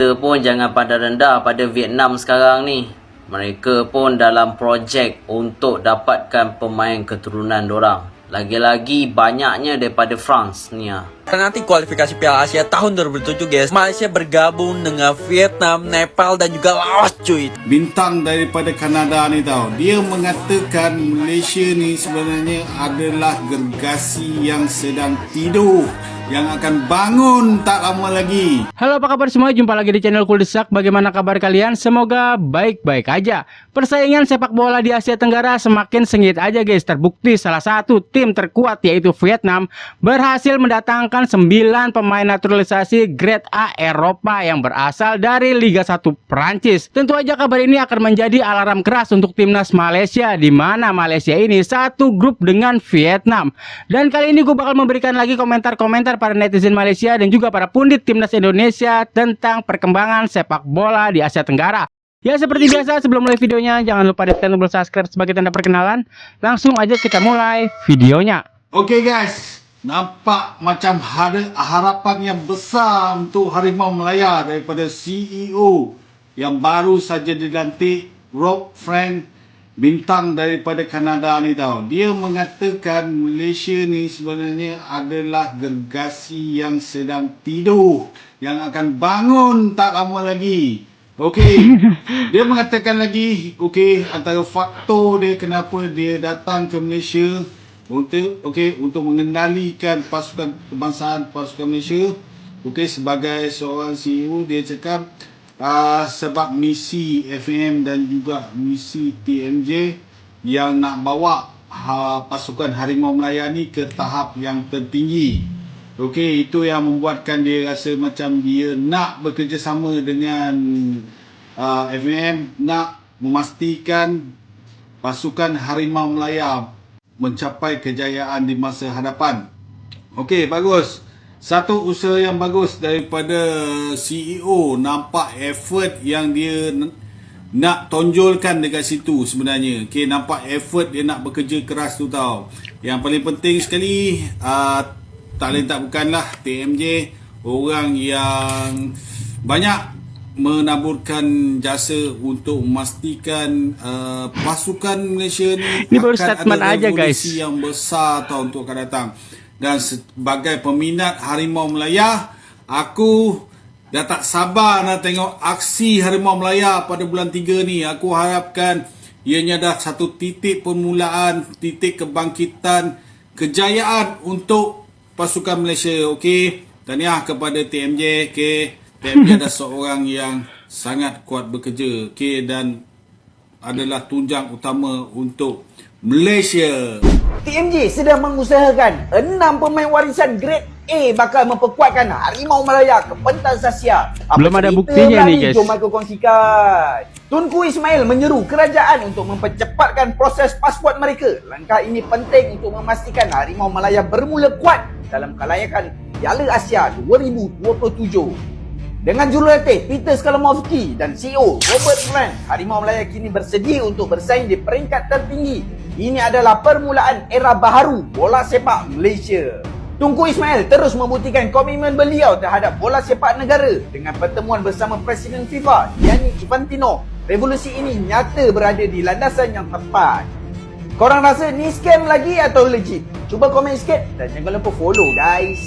Kita pun jangan pandang rendah pada Vietnam sekarang ni. Mereka pun dalam projek untuk dapatkan pemain keturunan dorang. Lagi-lagi banyaknya daripada France ni lah. Nanti kualifikasi Piala Asia tahun 2007 guys, Malaysia bergabung dengan Vietnam, Nepal dan juga Laos cuy. Bintang daripada Kanada ni tau, dia mengatakan Malaysia ni sebenarnya adalah gergasi yang sedang tidur, yang akan bangun tak lama lagi. Halo, apa kabar semua? Jumpa lagi di channel Kuldesak. Bagaimana kabar kalian? Semoga baik-baik aja. Persaingan sepak bola di Asia Tenggara semakin sengit aja guys. Terbukti salah satu tim terkuat yaitu Vietnam berhasil mendatangkan 9 pemain naturalisasi grade A Eropa yang berasal dari Liga 1 Prancis. Tentu aja kabar ini akan menjadi alarm keras untuk timnas Malaysia, di mana Malaysia ini satu grup dengan Vietnam. Dan kali ini gue bakal memberikan lagi komentar-komentar para netizen Malaysia dan juga para pundit timnas Indonesia tentang perkembangan sepak bola di Asia Tenggara. Ya, seperti biasa sebelum mulai videonya jangan lupa tekan tombol subscribe sebagai tanda perkenalan. Langsung aja kita mulai videonya. Okey guys, nampak macam ada harapan yang besar untuk Harimau Melaya daripada CEO yang baru saja dilantik, Rob Frank, bintang daripada Kanada ni tau. Dia mengatakan Malaysia ni sebenarnya adalah gergasi yang sedang tidur, yang akan bangun tak lama lagi. Okey, dia mengatakan lagi, okey, antara faktor dia kenapa dia datang ke Malaysia untuk mengendalikan pasukan kebangsaan pasukan Malaysia. Okey, sebagai seorang CEO dia cakap sebab misi FM dan juga misi TMJ yang nak bawa pasukan Harimau Melaya ni ke tahap yang tertinggi. Okey, itu yang membuatkan dia rasa macam dia nak bekerjasama dengan FM, nak memastikan pasukan Harimau Melaya mencapai kejayaan di masa hadapan. Okey, bagus. Satu usaha yang bagus daripada CEO, nampak effort yang dia nak tonjolkan dekat situ sebenarnya. Okey, nampak effort dia nak bekerja keras tu tau. Yang paling penting sekali, tak lain tak bukanlah TMJ, orang yang banyak menaburkan jasa untuk memastikan pasukan Malaysia ni baru akan statement ada aja guys, revolusi yang besar tau untuk akan datang. Dan sebagai peminat Harimau Melaya, aku dah tak sabar nak tengok aksi Harimau Melaya pada bulan 3 ni. Aku harapkan ianya dah satu titik permulaan, titik kebangkitan, kejayaan untuk pasukan Malaysia. Okey, tahniah kepada TMJ. Okey, TMJ adalah seorang yang sangat kuat bekerja. Okey, dan adalah tunjang utama untuk Malaysia. TMJ sedang mengusahakan 6 pemain warisan grade A bakal memperkuatkan Harimau Melaya ke pentas Asia. Belum ada buktinya nih guys. Jom aku kongsikan. Tunku Ismail menyeru kerajaan untuk mempercepatkan proses pasport mereka. Langkah ini penting untuk memastikan Harimau Melaya bermula kuat dalam kelayakan Piala Asia 2027. Dengan jurulatih Peter Skalamovski dan CEO Robert Frank, Harimau Melaya kini bersedia untuk bersaing di peringkat tertinggi. Ini adalah permulaan era baharu bola sepak Malaysia. Tunku Ismail terus membuktikan komitmen beliau terhadap bola sepak negara dengan pertemuan bersama Presiden FIFA Gianni Infantino. Revolusi ini nyata berada di landasan yang tepat. Korang rasa ni scam lagi atau legit? Cuba komen sikit dan jangan lupa follow guys.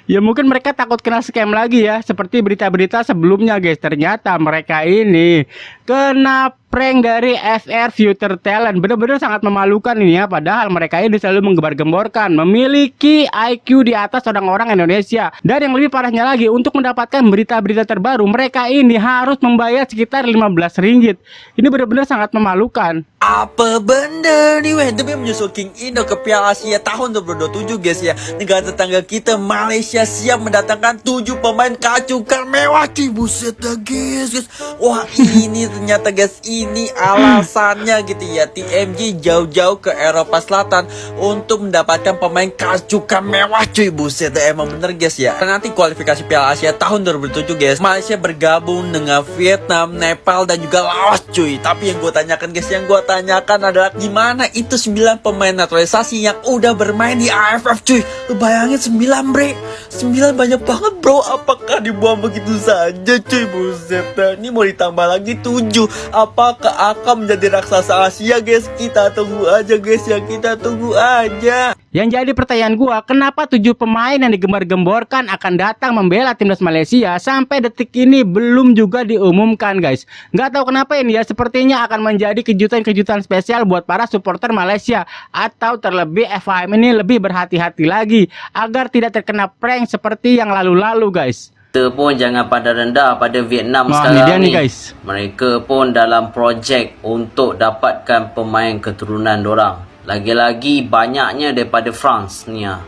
Ya mungkin mereka takut kena scam lagi ya, seperti berita-berita sebelumnya guys. Ternyata mereka ini kena prank dari FR Future Talent. Benar-benar sangat memalukan ini ya. Padahal mereka ini selalu menggembar-gemborkan memiliki IQ di atas orang-orang Indonesia. Dan yang lebih parahnya lagi, untuk mendapatkan berita-berita terbaru, mereka ini harus membayar sekitar 15 ringgit. Ini benar-benar sangat memalukan. Apa benda ni weh, demi menyusul King Indo ke Piala Asia tahun 2027 guys ya. Negara tetangga kita Malaysia siap mendatangkan 7 pemain kacukan mewah cuy. Buset dah guys. Wah, ini ternyata guys, ini alasannya gitu ya. TMJ jauh-jauh ke Eropa Selatan untuk mendapatkan pemain kacukan mewah cuy. Buset dah, emang bener guys ya. Nanti kualifikasi Piala Asia tahun 2007 guys, Malaysia bergabung dengan Vietnam, Nepal dan juga Laos cuy. Tapi yang gue tanyakan guys, adalah gimana itu 9 pemain naturalisasi yang udah bermain di AFF cuy. Lu bayangin 9 bre. nih? 9 banyak banget bro. Apakah dibuang begitu saja cuy? Buset dah. Ini mau ditambah lagi 7. Apakah akan menjadi raksasa Asia guys? Kita tunggu aja guys ya. Kita tunggu aja. Yang jadi pertanyaan gua, kenapa 7 pemain yang digembar-gemborkan akan datang membela timnas Malaysia sampai detik ini belum juga diumumkan guys. Nggak tahu kenapa ini ya, sepertinya akan menjadi kejutan-kejutan spesial buat para supporter Malaysia. Atau terlebih FIM ini lebih berhati-hati lagi agar tidak terkena prank seperti yang lalu-lalu guys. Kita pun jangan pada rendah pada Vietnam Wah, sekarang ini ni. dia guys. Mereka pun dalam projek untuk dapatkan pemain keturunan dorang. Lagi-lagi banyaknya daripada France ni ya.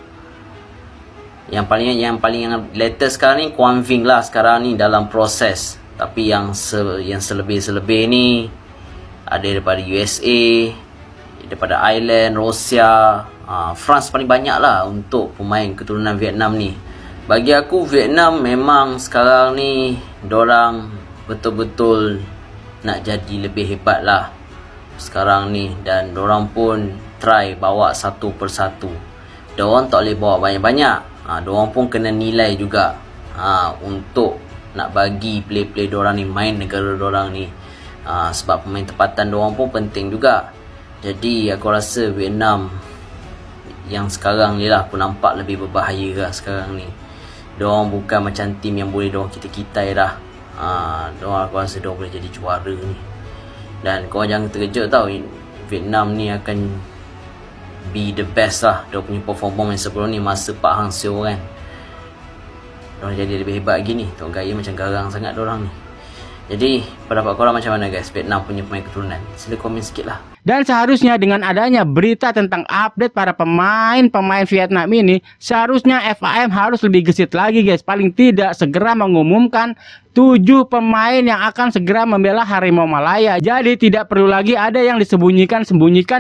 Yang paling latest sekarang ni Quang Vinh lah sekarang ni dalam proses. Tapi yang selebih-selebih ni ada daripada USA, daripada Ireland, Rusia, France paling banyak lah untuk pemain keturunan Vietnam ni. Bagi aku Vietnam memang sekarang ni dorang betul-betul nak jadi lebih hebat lah sekarang ni, dan dorang pun try bawa satu persatu. Dorang tak boleh bawa banyak-banyak. Dorang pun kena nilai juga untuk nak bagi play-play dorang ni main negara dorang ni. Sebab pemain tempatan dorang pun penting juga. Jadi aku rasa Vietnam yang sekarang ni lah aku nampak lebih berbahaya lah sekarang ni. Dorang bukan macam tim yang boleh dorang kita-kitai dah. Dorang aku rasa dorang boleh jadi juara ni. Dan korang jangan terkejut tau, Vietnam ni akan be the best lah. Dia punya performance sebelum ni masa Pak Hang Seo kan. Diorang jadi lebih hebat lagi ni. Tengok gaya macam garang sangat diorang ni. Jadi pendapat korang macam mana guys Vietnam punya pemain keturunan? Sila komen sikit lah. Dan seharusnya dengan adanya berita tentang update para pemain Vietnam ini, seharusnya FIM harus lebih gesit lagi guys. Paling tidak segera mengumumkan 7 pemain yang akan segera membela Harimau Malaya. Jadi tidak perlu lagi ada yang disembunyikan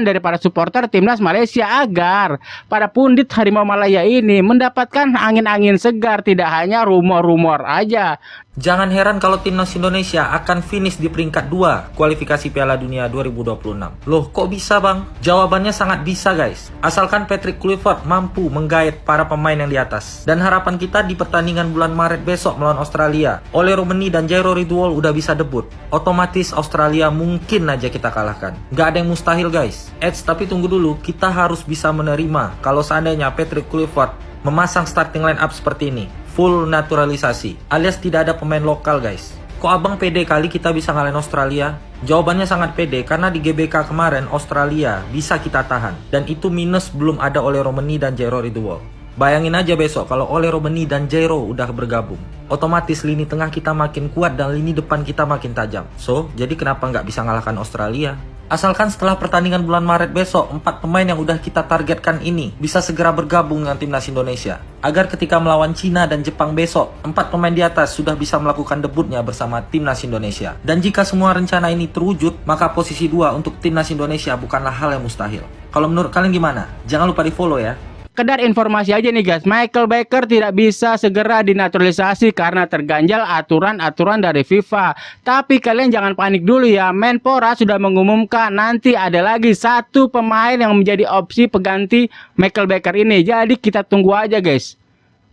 dari para supporter timnas Malaysia, agar para pundit Harimau Malaya ini mendapatkan angin-angin segar, tidak hanya rumor-rumor aja. Jangan heran kalau timnas Indonesia akan finish di peringkat 2 kualifikasi Piala Dunia 2026. Loh, kok bisa bang? Jawabannya sangat bisa guys. Asalkan Patrick Kluivert mampu menggait para pemain yang di atas. Dan harapan kita di pertandingan bulan Maret besok melawan Australia, Ole Romeni dan Jairo Ridwol udah bisa debut. Otomatis Australia mungkin aja kita kalahkan. Gak ada yang mustahil guys. Tapi tunggu dulu, kita harus bisa menerima kalau seandainya Patrick Kluivert memasang starting line up seperti ini. Full naturalisasi, alias tidak ada pemain lokal guys. Kok abang pede kali kita bisa ngalahin Australia? Jawabannya sangat pede, karena di GBK kemarin Australia bisa kita tahan. Dan itu minus belum ada Ole Romeni dan Jairo Ridwol. Bayangin aja besok kalau Ole Romeni dan Jairo udah bergabung. Otomatis lini tengah kita makin kuat dan lini depan kita makin tajam. So, jadi kenapa nggak bisa ngalahkan Australia? Asalkan setelah pertandingan bulan Maret besok, 4 pemain yang udah kita targetkan ini bisa segera bergabung dengan timnas Indonesia. Agar ketika melawan Cina dan Jepang besok, 4 pemain di atas sudah bisa melakukan debutnya bersama timnas Indonesia. Dan jika semua rencana ini terwujud, maka posisi 2 untuk timnas Indonesia bukanlah hal yang mustahil. Kalau menurut kalian gimana? Jangan lupa di follow ya. Sekedar informasi aja nih guys, Michael Baker tidak bisa segera dinaturalisasi karena terganjal aturan-aturan dari FIFA. Tapi kalian jangan panik dulu ya, Menpora sudah mengumumkan nanti ada lagi 1 pemain yang menjadi opsi pengganti Michael Baker ini. Jadi kita tunggu aja guys.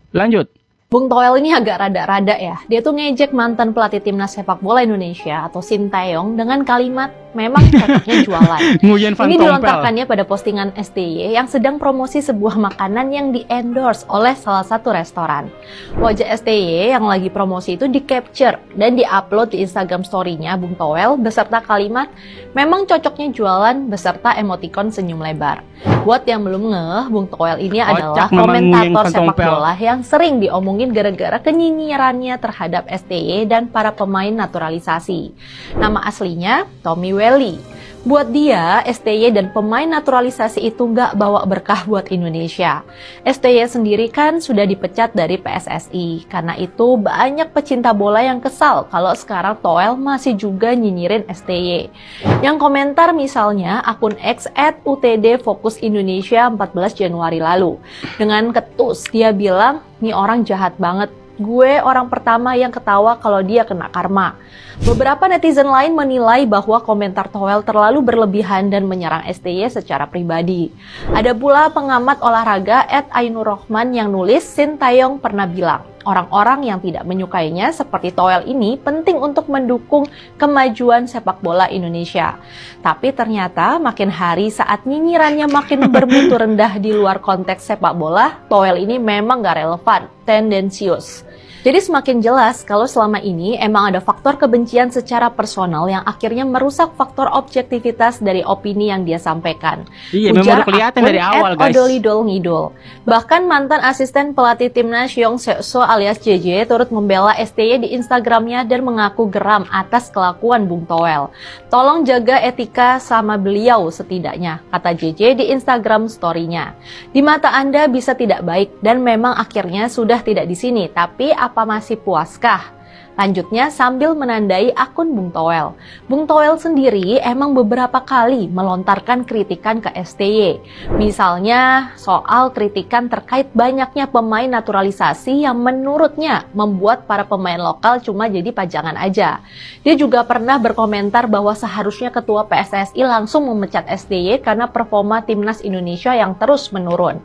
Lanjut. Bung Toel ini agak rada-rada ya. Dia tuh ngejek mantan pelatih timnas sepak bola Indonesia atau Sinteyong dengan kalimat memang cocoknya jualan. Nguyen Van Ini Tompel. dilontarkannya pada postingan STY yang sedang promosi sebuah makanan yang di-endorse oleh salah satu restoran. Wajah STY yang lagi promosi itu di-capture dan di-upload di Instagram story-nya Bung Toel beserta kalimat memang cocoknya jualan beserta emoticon senyum lebar. Buat yang belum ngeh, Bung Toel ini adalah memang Nguyen komentator Van sepak Tompel. bola yang sering diomongin gara-gara kenyinyirannya terhadap STY dan para pemain naturalisasi. Nama aslinya Tommy Welly. Buat dia, STY dan pemain naturalisasi itu nggak bawa berkah buat Indonesia. STY sendiri kan sudah dipecat dari PSSI. Karena itu banyak pecinta bola yang kesal kalau sekarang Toel masih juga nyinyirin STY. Yang komentar misalnya akun X @UTD Fokus Indonesia 14 Januari lalu. Dengan ketus dia bilang, "Nih orang jahat banget. gue orang pertama yang ketawa kalau dia kena karma. Beberapa netizen lain menilai bahwa komentar Toel terlalu berlebihan dan menyerang STY secara pribadi. Ada pula pengamat olahraga @Ainur Rohman yang nulis Sintayong pernah bilang, orang-orang yang tidak menyukainya seperti Toel ini penting untuk mendukung kemajuan sepak bola Indonesia. Tapi ternyata makin hari saat nyinyirannya makin bermutu rendah di luar konteks sepak bola, Toel ini memang gak relevan, tendensius. Jadi semakin jelas kalau selama ini emang ada faktor kebencian secara personal yang akhirnya merusak faktor objektivitas dari opini yang dia sampaikan. Iya, memang udah kelihatan dari awal, guys. Odolidol ngidol. Bahkan mantan asisten pelatih timnas Yong Seok-so alias JJ turut membela STY di Instagramnya dan mengaku geram atas kelakuan Bung Toel. Tolong jaga etika sama beliau setidaknya, kata JJ di Instagram story-nya. Di mata Anda bisa tidak baik dan memang akhirnya sudah tidak di sini, tapi apa masih puaskah? Lanjutnya sambil menandai akun Bung Toel. Bung Toel sendiri emang beberapa kali melontarkan kritikan ke STY. Misalnya soal kritikan terkait banyaknya pemain naturalisasi yang menurutnya membuat para pemain lokal cuma jadi pajangan aja. Dia juga pernah berkomentar bahwa seharusnya ketua PSSI langsung memecat STY karena performa timnas Indonesia yang terus menurun.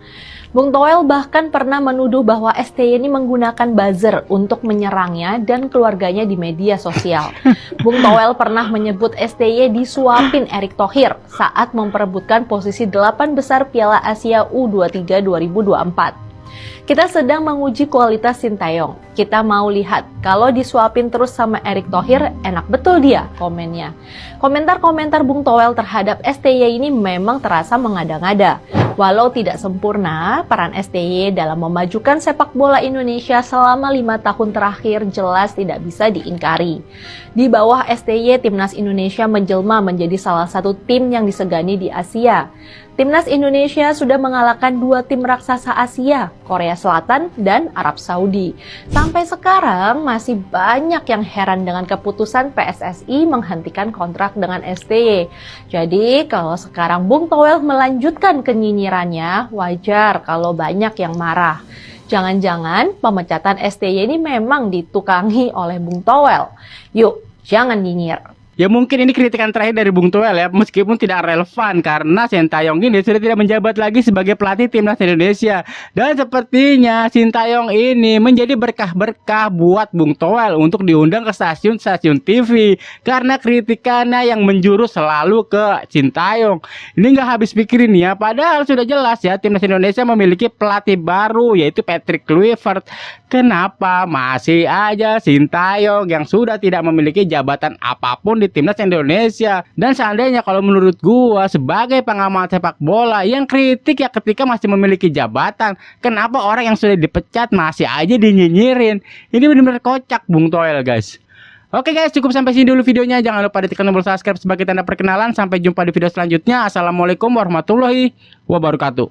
Bung Toel bahkan pernah menuduh bahwa STY ini menggunakan buzzer untuk menyerangnya dan keluarganya di media sosial. Bung Toel pernah menyebut STY disuapin Erick Thohir saat memperebutkan posisi 8 besar Piala Asia U23 2024. Kita sedang menguji kualitas Sintayong. Kita mau lihat, kalau disuapin terus sama Erick Thohir, enak betul dia, komennya. Komentar-komentar Bung Toel terhadap STY ini memang terasa mengada-ngada. Walau tidak sempurna, peran STY dalam memajukan sepak bola Indonesia selama 5 tahun terakhir jelas tidak bisa diingkari. Di bawah STY, Timnas Indonesia menjelma menjadi salah satu tim yang disegani di Asia. Timnas Indonesia sudah mengalahkan 2 tim raksasa Asia, Korea Selatan dan Arab Saudi. Sampai sekarang masih banyak yang heran dengan keputusan PSSI menghentikan kontrak dengan STY. Jadi kalau sekarang Bung Toel melanjutkan kenyinyirannya, wajar kalau banyak yang marah. Jangan-jangan pemecatan STY ini memang ditukangi oleh Bung Toel. Yuk, jangan nyinyir. Ya mungkin ini kritikan terakhir dari Bung Toel ya, meskipun tidak relevan karena Sintayong ini sudah tidak menjabat lagi sebagai pelatih timnas Indonesia. Dan sepertinya Sintayong ini menjadi berkah-berkah buat Bung Toel untuk diundang ke stasiun-stasiun TV karena kritikannya yang menjurus selalu ke Sintayong. Ini nggak habis pikirin ya, padahal sudah jelas ya timnas Indonesia memiliki pelatih baru yaitu Patrick Kluivert. Kenapa masih aja Sintayong yang sudah tidak memiliki jabatan apapun di timnas Indonesia? Dan seandainya kalau menurut gua sebagai pengamat sepak bola yang kritik ya ketika masih memiliki jabatan, kenapa orang yang sudah dipecat masih aja dinyinyirin? Ini benar-benar kocak Bung Toel, guys. Oke guys, cukup sampai sini dulu videonya. Jangan lupa ditekan tombol subscribe sebagai tanda perkenalan. Sampai jumpa di video selanjutnya. Assalamualaikum warahmatullahi wabarakatuh.